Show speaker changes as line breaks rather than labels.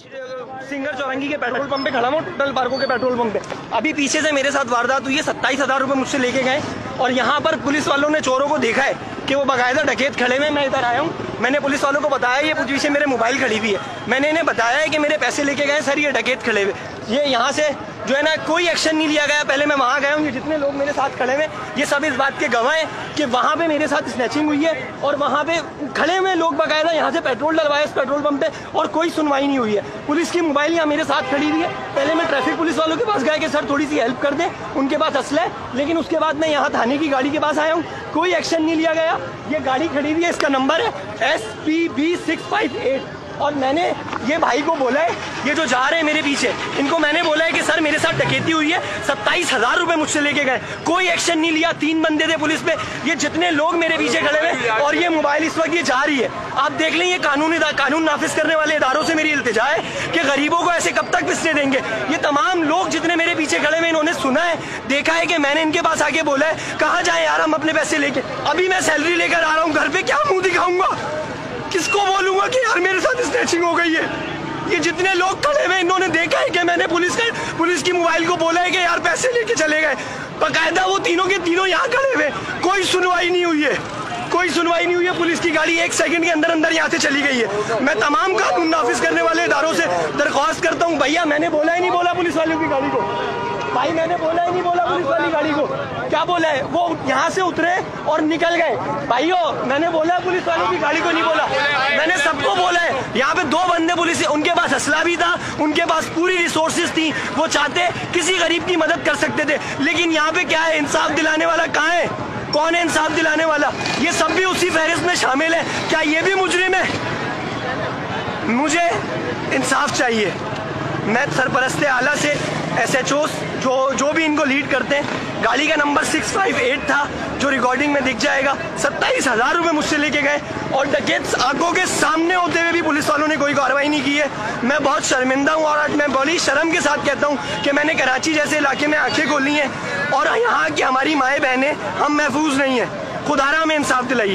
Singer चौरंगी के petrol pump पे खड़ा हूँ, टोटल पार्को के पेट्रोल पंप पे। अभी पीछे से मेरे साथ वारदात हुई है, 27,000 रुपये मुझसे लेके गए और यहाँ पर पुलिस वालों ने चोरों को देखा है कि वो बाकायदा डकैत खड़े हुए। मैं इधर आया हूँ, मैंने पुलिस वालों को बताया ये पीछे मेरे मोबाइल खड़ी हुई है, मैंने इन्हें बताया है कि मेरे पैसे लेके गए सर, ये डकैत खड़े हुए। ये यहाँ से जो है ना कोई एक्शन नहीं लिया गया। पहले मैं वहाँ गया हूँ, ये जितने लोग मेरे साथ खड़े हुए ये सब इस बात के गवाह हैं कि वहाँ पे मेरे साथ स्नैचिंग हुई है और वहाँ पे खड़े हुए लोग बाकायदा यहाँ से पेट्रोल डलवाए इस पेट्रोल पंप पे और कोई सुनवाई नहीं हुई है। पुलिस की मोबाइल यहाँ मेरे साथ खड़ी हुई है। पहले मैं ट्रैफिक पुलिस वालों के पास गया कि सर थोड़ी सी हेल्प कर दें, उनके पास असला है, लेकिन उसके बाद मैं यहाँ थाने की गाड़ी के पास आया हूँ, कोई एक्शन नहीं लिया गया। ये गाड़ी खड़ी हुई है, इसका नंबर है SPB658 और मैंने ये भाई को बोला है, ये जो जा रहे हैं मेरे पीछे, इनको मैंने बोला है कि सर मेरे साथ डकैती हुई है, 27,000 रुपये मुझसे लेके गए, कोई एक्शन नहीं लिया। 3 बंदे थे पुलिस पे, ये जितने लोग मेरे पीछे खड़े हुए और ये मोबाइल इस वक्त ये जा रही है। आप देख लें, ये कानून नाफिज करने वाले इदारों से मेरी इल्तिजा है कि गरीबों को ऐसे कब तक पिसने देंगे। ये तमाम लोग जितने मेरे पीछे खड़े हुए, इन्होंने सुना है, देखा है कि मैंने इनके पास आके बोला है कहाँ जाए यार हम अपने पैसे लेके, अभी मैं सैलरी लेकर आ रहा हूँ घर पे, क्या मुँह दिखाऊंगा, किसको बोलूंगा कि यार मेरे साथ स्नैचिंग हो गई है। ये जितने लोग खड़े हुए इन्होंने देखा है कि मैंने पुलिस की मोबाइल को बोला है कि यार पैसे लेके चले गए, बाकायदा वो तीनों के तीनों यहाँ खड़े हुए, कोई सुनवाई नहीं हुई है, कोई सुनवाई नहीं हुई है। पुलिस की गाड़ी 1 सेकंड के अंदर यहाँ से चली गई है। मैं तमाम कानून नाफिज करने वाले इदारों से दरख्वास्त करता हूँ, भैया मैंने बोला ही नहीं बोला पुलिस वालों की गाड़ी को, भाई मैंने बोला ही नहीं बोला पुलिस वाली गाड़ी को, क्या बोला है, वो यहाँ से उतरे और निकल गए। भाइयों मैंने बोला पुलिस वालों की गाड़ी को नहीं बोला, मैंने सबको बोला है। यहाँ पे 2 बंदे पुलिस, उनके पास असला भी था, उनके पास पूरी रिसोर्सेज थी, वो चाहते किसी गरीब की मदद कर सकते थे, लेकिन यहाँ पे क्या है, इंसाफ दिलाने वाला कहाँ है, कौन है इंसाफ दिलाने वाला? ये सब भी उसी फहरिस्त में शामिल है, क्या ये भी मुजरिम है? मुझे इंसाफ चाहिए। मैं सरपरस्त आला से SHOs जो भी इनको लीड करते हैं, गाड़ी का नंबर 658 था जो रिकॉर्डिंग में दिख जाएगा, 27,000 रुपये मुझसे लेके गए और डकैत आंखों के सामने होते हुए भी पुलिस वालों ने कोई कार्रवाई नहीं की है। मैं बहुत शर्मिंदा हूँ और आज मैं बड़ी शर्म के साथ कहता हूँ कि मैंने कराची जैसे इलाके में आंखें खोली हैं और यहाँ की हमारी माएँ बहनें हम महफूज नहीं हैं। खुदारा हमें इंसाफ दिलाइए।